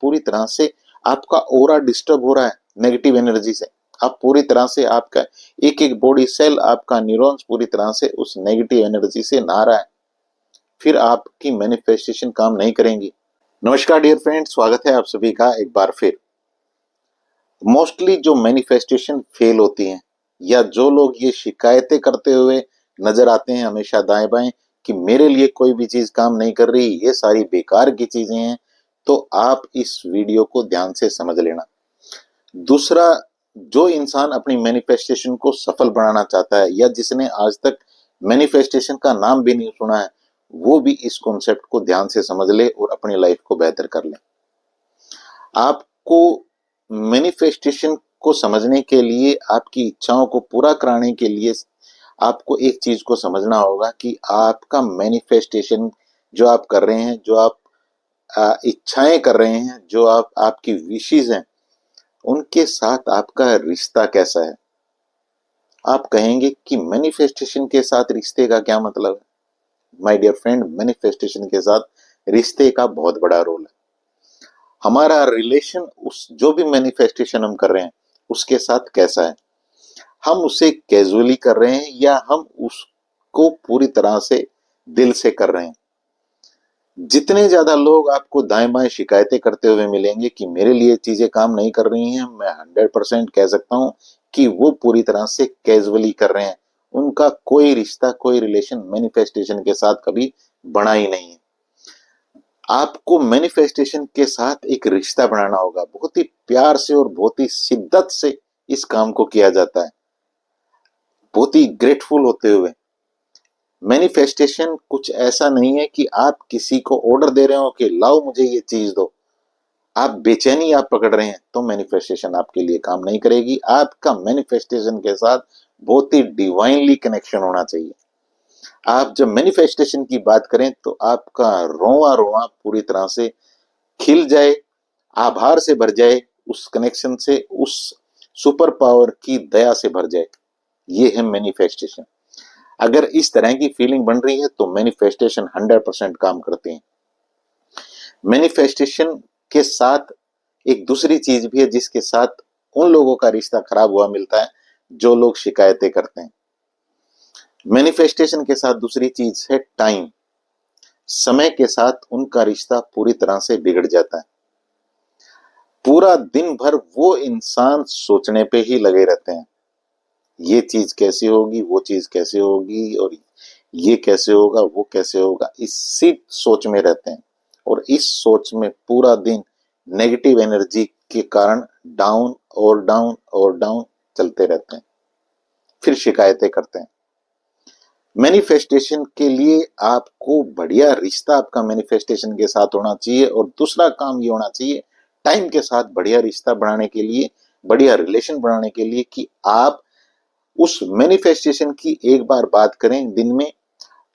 पूरी तरह से आपका ऑरा डिस्टर्ब हो रहा है नेगेटिव एनर्जी से। आप पूरी तरह से आपका एक एक बॉडी सेल, आपका न्यूरॉन्स पूरी तरह से उस नेगेटिव एनर्जी से नहा रहा है, फिर आपकी मैनिफेस्टेशन काम नहीं करेंगी। नमस्कार डियर फ्रेंड, स्वागत है आप सभी का एक बार फिर। मोस्टली जो मैनिफेस्टेशन फेल होती हैं या जो लोग ये शिकायतें करते हुए नजर आते हैं हमेशा दाएं बाएं कि मेरे लिए कोई भी चीज काम नहीं कर रही, ये सारी बेकार की चीजें हैं, तो आप इस वीडियो को ध्यान से समझ लेना। दूसरा, जो इंसान अपनी मैनिफेस्टेशन को सफल बनाना चाहता है या जिसने आज तक मैनिफेस्टेशन का नाम भी नहीं सुना है, वो भी इस कॉन्सेप्ट को ध्यान से समझ ले और अपनी लाइफ को बेहतर कर ले। आपको मैनिफेस्टेशन को समझने के लिए, आपकी इच्छाओं को पूरा कराने के लिए आपको एक चीज को समझना होगा कि आपका मैनिफेस्टेशन जो आप कर रहे हैं, जो आप इच्छाएं कर रहे हैं, जो आपकी विशेस हैं, उनके साथ आपका रिश्ता कैसा है। आप कहेंगे कि मैनिफेस्टेशन के साथ रिश्ते का क्या मतलब है? माय डियर फ्रेंड, मैनिफेस्टेशन के साथ रिश्ते का बहुत बड़ा रोल है। हमारा रिलेशन उस जो भी मैनिफेस्टेशन हम कर रहे हैं उसके साथ कैसा है, हम उसे कैजुअली कर रहे हैं या हम उसको पूरी तरह से दिल से कर रहे हैं। जितने ज्यादा लोग आपको दाएं बाएं शिकायतें करते हुए मिलेंगे कि मेरे लिए चीजें काम नहीं कर रही हैं, मैं 100% कह सकता हूं कि वो पूरी तरह से कैजुअली कर रहे हैं। उनका कोई रिश्ता, कोई रिलेशन मैनिफेस्टेशन के साथ कभी बना ही नहीं है। आपको मैनिफेस्टेशन के साथ एक रिश्ता बनाना होगा। बहुत ही प्यार से और बहुत ही शिद्दत से इस काम को किया जाता है, बहुत ही ग्रेटफुल होते हुए। मैनिफेस्टेशन कुछ ऐसा नहीं है कि आप किसी को ऑर्डर दे रहे हो कि लाओ मुझे ये चीज दो, आप बेचैनी आप पकड़ रहे हैं, तो मैनिफेस्टेशन आपके लिए काम नहीं करेगी। आपका मैनिफेस्टेशन के साथ बहुत ही डिवाइनली कनेक्शन होना चाहिए। आप जब मैनिफेस्टेशन की बात करें तो आपका रोआ रोआ पूरी तरह से खिल जाए, आभार से भर जाए, उस कनेक्शन से, उस सुपर पावर की दया से भर जाए। ये है मैनिफेस्टेशन। अगर इस तरह की फीलिंग बन रही है तो मैनिफेस्टेशन 100% काम करते हैं। मैनिफेस्टेशन के साथ एक दूसरी चीज भी है जिसके साथ उन लोगों का रिश्ता खराब हुआ मिलता है जो लोग शिकायतें करते हैं। मैनिफेस्टेशन के साथ दूसरी चीज है टाइम। समय के साथ उनका रिश्ता पूरी तरह से बिगड़ जाता है। पूरा दिन भर वो इंसान सोचने पे ही लगे रहते हैं, ये चीज कैसे होगी, वो चीज कैसे होगी, और ये कैसे होगा, वो कैसे होगा, इसी सोच में रहते हैं। और इस सोच में पूरा दिन नेगेटिव एनर्जी के कारण डाउन और डाउन और डाउन चलते रहते हैं, फिर शिकायतें करते हैं। मैनिफेस्टेशन के लिए आपको बढ़िया रिश्ता आपका मैनिफेस्टेशन के साथ होना चाहिए। और दूसरा काम ये होना चाहिए टाइम के साथ बढ़िया रिश्ता बनाने के लिए, बढ़िया रिलेशन बनाने के लिए, कि आप उस मैनिफेस्टेशन की एक बार बात करें दिन में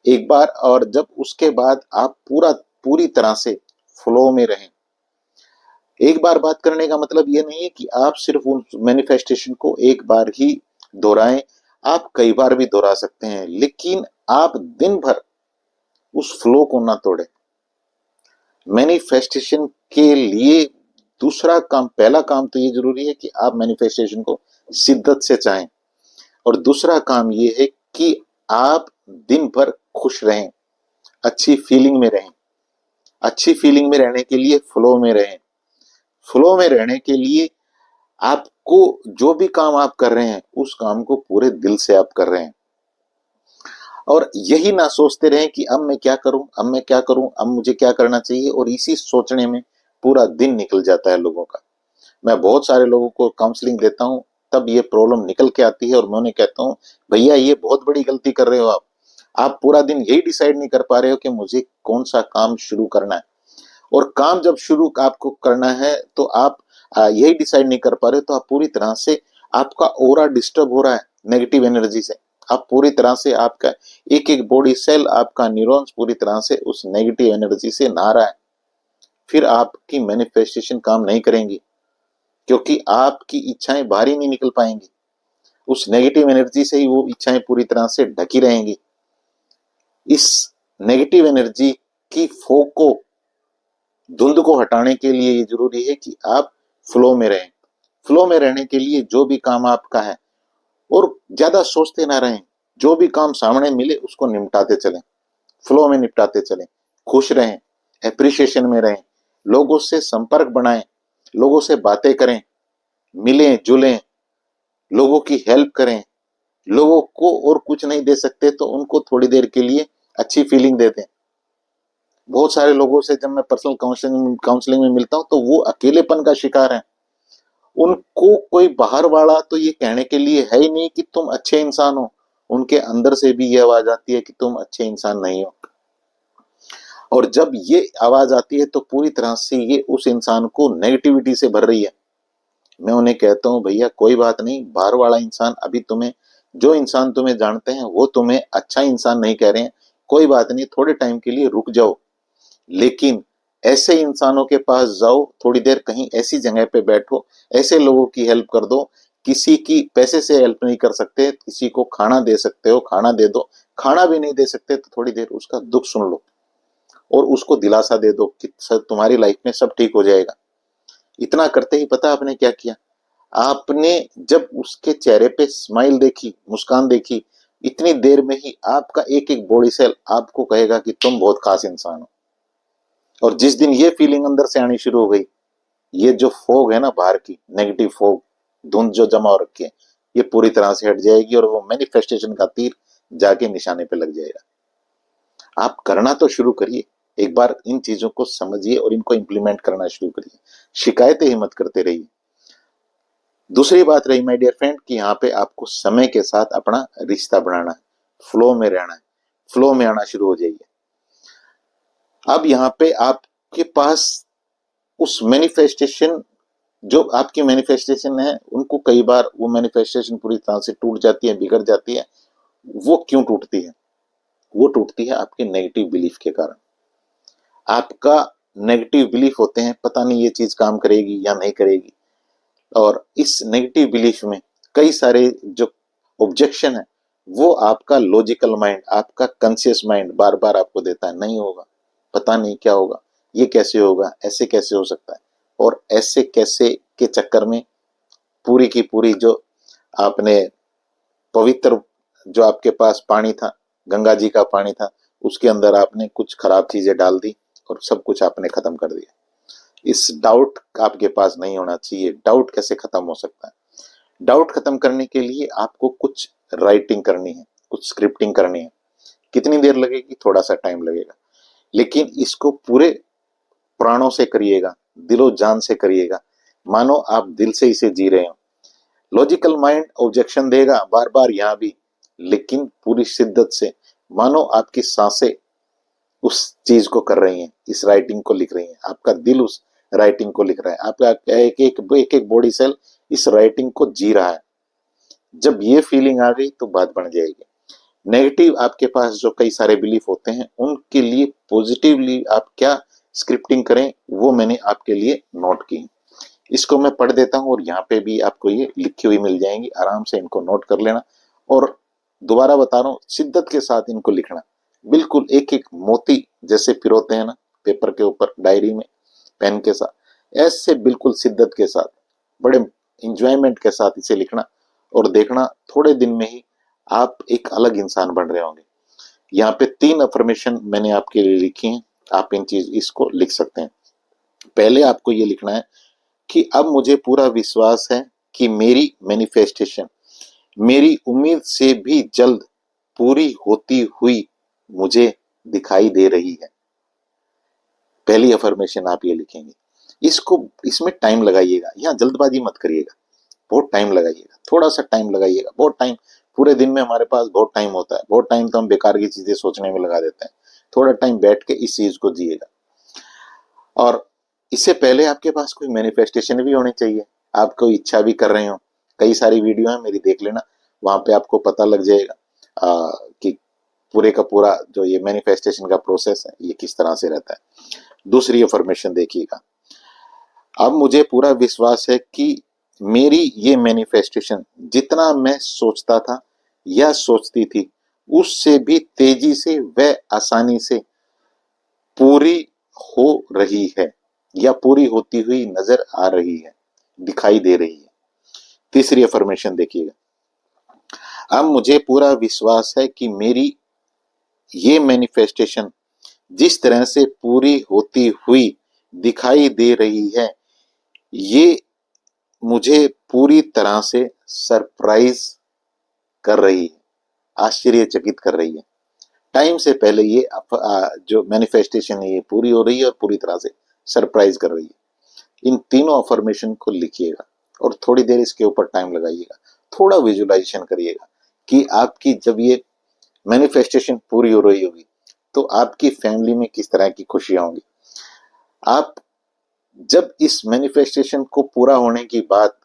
एक बार, और जब उसके बाद आप पूरी तरह से फ्लो में रहें। एक बार बात करने का मतलब ये नहीं है कि आप सिर्फ उस मैनिफेस्टेशन को एक बार ही दोहराएं, आप कई बार भी दोहरा सकते हैं, लेकिन आप दिन भर उस फ्लो को ना तोड़ें। मैनिफेस्टेशन के लिए दूसरा काम, पहला काम तो ये जरूरी है कि आप मैनिफेस्टेशन को शिद्दत से चाहें, और दूसरा काम ये है कि आप दिन भर खुश रहें, अच्छी फीलिंग में रहें। अच्छी फीलिंग में रहने के लिए फ्लो में रहें। फ्लो में रहने के लिए आपको जो भी काम आप कर रहे हैं उस काम को पूरे दिल से आप कर रहे हैं, और यही ना सोचते रहें कि अब मैं क्या करूं, अब मैं क्या करूं, अब मुझे क्या करना चाहिए, और इसी सोचने में पूरा दिन निकल जाता है लोगों का। मैं बहुत सारे लोगों को काउंसलिंग देता हूं, तब ये प्रॉब्लम निकल के आती है और मैं उन्हें कहता हूं भैया ये बहुत बड़ी गलती कर रहे हो आप पूरा दिन यही डिसाइड नहीं कर पा रहे हो कि मुझे कौन सा काम शुरू करना है, और काम जब शुरू आपको करना है तो आप यही डिसाइड नहीं कर पा रहे, तो आप पूरी तरह से, आपका ऑरा डिस्टर्ब हो रहा है नेगेटिव एनर्जी से। आप पूरी तरह से, आपका एक एक बॉडी सेल, आपका न्यूरॉन्स पूरी तरह से उस नेगेटिव एनर्जी से नहा रहा है, फिर आपकी मैनिफेस्टेशन काम नहीं करेंगी, क्योंकि आपकी इच्छाएं बाहर ही नहीं निकल पाएंगी। उस नेगेटिव एनर्जी से ही वो इच्छाएं पूरी तरह से ढकी रहेंगी। इस नेगेटिव एनर्जी की फोक को धुंध को हटाने के लिए ये जरूरी है कि आप फ्लो में रहें। फ्लो में रहने के लिए जो भी काम आपका है, और ज्यादा सोचते ना रहें, जो भी काम सामने मिले उसको निपटाते चलें, फ्लो में निपटाते चलें, खुश रहें, एप्रिसिएशन में रहें, लोगों से संपर्क बनाएं, लोगों से बातें करें, मिलें जुलें, लोगों की हेल्प करें। लोगों को और कुछ नहीं दे सकते तो उनको थोड़ी देर के लिए अच्छी फीलिंग दे दें। बहुत सारे लोगों से जब मैं पर्सनल काउंसलिंग में मिलता हूं तो वो अकेलेपन का शिकार है। उनको कोई बाहर वाला तो ये कहने के लिए है ही नहीं कि तुम अच्छे इंसान हो, उनके अंदर से भी ये आवाज आती है कि तुम अच्छे इंसान नहीं हो। और जब ये आवाज आती है तो पूरी तरह से ये उस इंसान को नेगेटिविटी से भर रही है। मैं उन्हें कहता हूँ भैया कोई बात नहीं, बाहर वाला इंसान अभी तुम्हें, जो इंसान तुम्हें जानते हैं वो तुम्हें अच्छा इंसान नहीं कह रहे हैं, कोई बात नहीं, थोड़े टाइम के लिए रुक जाओ। लेकिन ऐसे इंसानों के पास जाओ, थोड़ी देर कहीं ऐसी जगह पे बैठो, ऐसे लोगों की हेल्प कर दो। किसी की पैसे से हेल्प नहीं कर सकते, किसी को खाना दे सकते हो, खाना दे दो। खाना भी नहीं दे सकते तो थोड़ी देर उसका दुख सुन लो और उसको दिलासा दे दो कि सर तुम्हारी लाइफ में सब ठीक हो जाएगा। इतना करते ही पता आपने क्या किया? आपने जब उसके चेहरे पे स्माइल देखी, मुस्कान देखी, इतनी देर में ही आपका एक एक बॉडी सेल आपको कहेगा कि तुम बहुत खास इंसान हो। और जिस दिन ये फीलिंग अंदर से आनी शुरू हो गई, ये जो फोग है ना बाहर की, नेगेटिव फोग, धुंध जो जमा हो रखी है, ये पूरी तरह से हट जाएगी और वो मैनिफेस्टेशन का तीर जाके निशाने पे लग जाएगा। आप करना तो शुरू करिए, एक बार इन चीजों को समझिए और इनको इंप्लीमेंट करना शुरू करिए, शिकायतें ही मत करते रहिए। दूसरी बात रही माय डियर फ्रेंड कि यहाँ पे आपको समय के साथ अपना रिश्ता बनाना है, फ्लो में रहना है, फ्लो में आना शुरू हो जाइए। अब यहाँ पे आपके पास उस मैनिफेस्टेशन, जो आपकी मैनिफेस्टेशन है, उनको कई बार वो मैनिफेस्टेशन पूरी तरह से टूट जाती है, बिगड़ जाती है। वो क्यों टूटती है? वो टूटती है आपके नेगेटिव बिलीफ के कारण। आपका नेगेटिव बिलीफ होते हैं पता नहीं ये चीज काम करेगी या नहीं करेगी, और इस नेगेटिव बिलीफ में कई सारे जो ऑब्जेक्शन है वो आपका लॉजिकल माइंड, आपका कॉन्शियस माइंड बार बार आपको देता है, नहीं होगा, पता नहीं क्या होगा, ये कैसे होगा, ऐसे कैसे हो सकता है। और ऐसे कैसे के चक्कर में पूरी की पूरी जो आपने पवित्र, जो आपके पास पानी था, गंगा जी का पानी था, उसके अंदर आपने कुछ खराब चीजें डाल दी और सब कुछ आपने खत्म कर दिया। इस डाउट आपके पास नहीं होना चाहिए। डाउट कैसे खत्म हो सकता है? डाउट खत्म करने के लिए आपको कुछ राइटिंग करनी है, कुछ स्क्रिप्टिंग करनी है। कितनी देर लगेगी? थोड़ा सा टाइम लगेगा, लेकिन इसको पूरे प्राणों से करिएगा, दिलो जान से करिएगा, मानो आप दिल से इसे जी रहे हो। लॉजिकल माइंड ऑब्जेक्शन देगा बार बार यहाँ भी, लेकिन पूरी शिद्दत से मानो आपकी सांसें उस चीज को कर रही हैं, इस राइटिंग को लिख रही हैं, आपका दिल उस राइटिंग को लिख रहा है, आपका एक एक बॉडी सेल इस राइटिंग को जी रहा है। जब ये फीलिंग आ गई तो बात बन जाएगी। नेगेटिव आपके पास जो कई सारे बिलीफ होते हैं उनके लिए पॉजिटिवली आप क्या स्क्रिप्टिंग करें वो मैंने आपके लिए नोट की। इसको मैं पढ़ देता हूँ और यहाँ पे भी आपको ये लिखी हुई मिल जाएंगी, आराम से इनको नोट कर लेना। और दोबारा बता रहा हूँ, शिद्दत के साथ इनको लिखना, बिल्कुल एक एक मोती जैसे पिरोते हैं ना पेपर के ऊपर, डायरी में पेन के साथ, ऐसे बिल्कुल शिद्दत के साथ, बड़े इंजॉयमेंट के साथ इसे लिखना। और देखना थोड़े दिन में ही आप एक अलग इंसान बन रहे होंगे। यहाँ पे 3 अफर्मेशन मैंने आपके लिए लिखी हैं, आप इन चीज इसको लिख सकते हैं। पहले आपको ये लिखना है कि अब मुझे पूरा विश्वास है कि मेरी मैनिफेस्टेशन मेरी उम्मीद से भी जल्द पूरी होती हुई मुझे दिखाई दे रही है। पहली अफर्मेशन आप ये लिखेंगे। इसको, इसमें टाइम लगाइएगा, यहाँ जल्दबाजी मत करिएगा, बहुत टाइम लगाइएगा, थोड़ा सा टाइम लगाइएगा। बहुत टाइम, पूरे दिन में हमारे पास बहुत टाइम होता है, बहुत टाइम तो हम बेकार की चीजें सोचने में लगा देते हैं। थोड़ा टाइम बैठ के इस चीज को जिएगा। और इससे पहले आपके पास कोई मैनिफेस्टेशन भी होनी चाहिए, आप कोई इच्छा भी कर रहे हो। कई सारी वीडियो है मेरी, देख लेना, वहां पे आपको पता लग जाएगा कि पूरे का पूरा जो ये मैनिफेस्टेशन का प्रोसेस है ये किस तरह से रहता है। दूसरी अफर्मेशन देखिएगा। अब मुझे पूरा विश्वास है कि मेरी ये मैनिफेस्टेशन जितना मैं सोचता था या सोचती थी उससे भी तेजी से व आसानी से पूरी हो रही है या पूरी होती हुई नजर आ रही है, दिखाई दे रही है। तीसरी अफर्मेशन देखिएगा, अब मुझे पूरा विश्वास है कि मेरी ये मैनिफेस्टेशन जिस तरह से पूरी होती हुई दिखाई दे रही है, ये मुझे पूरी तरह से सरप्राइज कर रही है, आश्चर्यचकित कर रही है। टाइम से पहले ये जो मैनिफेस्टेशन है ये पूरी हो रही है और पूरी तरह से सरप्राइज कर रही है। इन तीनों अफर्मेशन को लिखिएगा और थोड़ी देर इसके ऊपर टाइम लगाइएगा, थोड़ा विजुलाइजेशन करिएगा कि आपकी जब ये मैनिफेस्टेशन पूरी हो रही होगी तो आपकी फैमिली में किस तरह की खुशियां होंगी। आप जब इस मैनिफेस्टेशन को पूरा होने की बात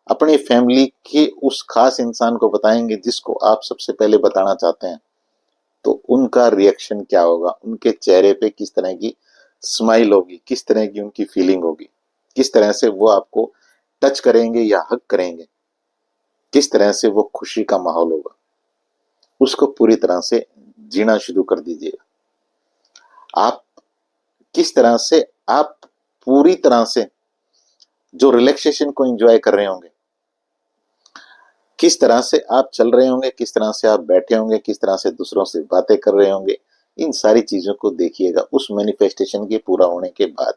अपनी फैमिली के उस खास इंसान को बताएंगे जिसको आप सबसे पहले बताना चाहते हैं, तो उनका रिएक्शन क्या होगा, उनके चेहरे पे किस तरह की स्माइल होगी, किस तरह की उनकी फीलिंग होगी, किस तरह से वो आपको टच करेंगे या हग करेंगे, किस तरह से वो खुशी का माहौल होगा, उसको पूरी तरह से जीना शुरू कर दीजिएगा। आप किस तरह से आप पूरी तरह से जो रिलैक्सेशन को एंजॉय कर रहे होंगे, किस तरह से आप चल रहे होंगे, किस तरह से आप बैठे होंगे, किस तरह से दूसरों से बातें कर रहे होंगे, इन सारी चीजों को देखिएगा उस मैनिफेस्टेशन के पूरा होने के बाद।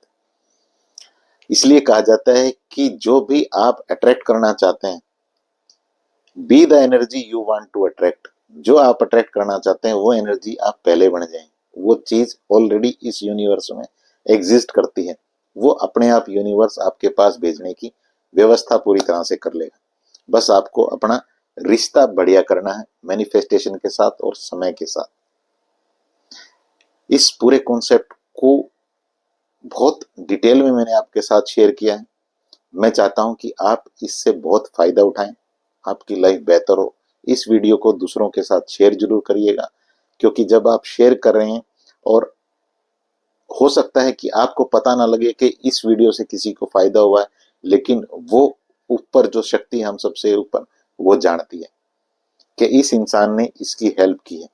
इसलिए कहा जाता है कि जो भी आप अट्रैक्ट करना चाहते हैं, be the energy you want to attract, जो आप अट्रैक्ट करना चाहते हैं वो एनर्जी आप पहले बन जाएं। वो चीज ऑलरेडी इस यूनिवर्स में एग्जिस्ट करती है, वो अपने आप यूनिवर्स आपके पास भेजने की व्यवस्था पूरी तरह से कर लेगा। बस आपको अपना रिश्ता बढ़िया करना है मैनिफेस्टेशन के साथ और समय के साथ। इस पूरे कॉन्सेप्ट को बहुत डिटेल में मैंने आपके साथ शेयर किया है। मैं चाहता हूं कि आप इससे बहुत फायदा उठाएं, आपकी लाइफ बेहतर हो। इस वीडियो को दूसरों के साथ शेयर जरूर करिएगा, क्योंकि जब आप शेयर कर रहे हैं और हो सकता है कि आपको पता ना लगे कि इस वीडियो से किसी को फायदा हुआ है, लेकिन वो ऊपर जो शक्ति हम सबसे ऊपर वो जानती है कि इस इंसान ने इसकी हेल्प की है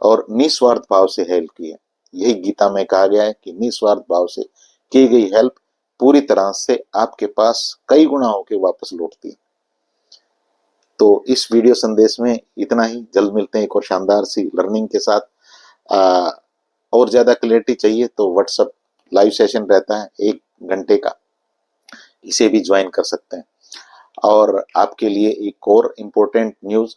और निस्वार्थ भाव से हेल्प की है। यही गीता में कहा गया है कि निस्वार्थ भाव से की गई हेल्प पूरी तरह से आपके पास कई गुना होकर वापस लौटती है। तो इस वीडियो संदेश में इतना ही। जल्द मिलते हैं एक और शानदार सी लर्निंग के साथ। और ज्यादा क्लैरिटी चाहिए तो व्हाट्सएप लाइव सेशन रहता है 1 घंटे का, इसे भी ज्वाइन कर सकते हैं। और आपके लिए एक और इम्पोर्टेंट न्यूज,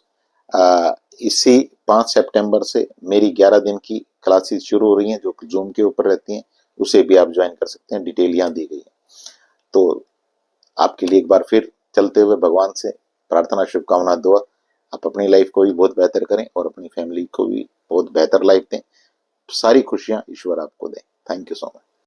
इसी 5 सितंबर से मेरी 11 दिन की क्लासेस शुरू हो रही हैं जो जूम के ऊपर रहती हैं, उसे भी आप ज्वाइन कर सकते हैं। डिटेल यहाँ दी गई है। तो आपके लिए एक बार फिर चलते हुए भगवान से प्रार्थना, शुभकामना, दुआ, आप अपनी लाइफ को भी बहुत बेहतर करें और अपनी फैमिली को भी बहुत बेहतर लाइफ दें। सारी खुशियां ईश्वर आपको दे। Thank you so much.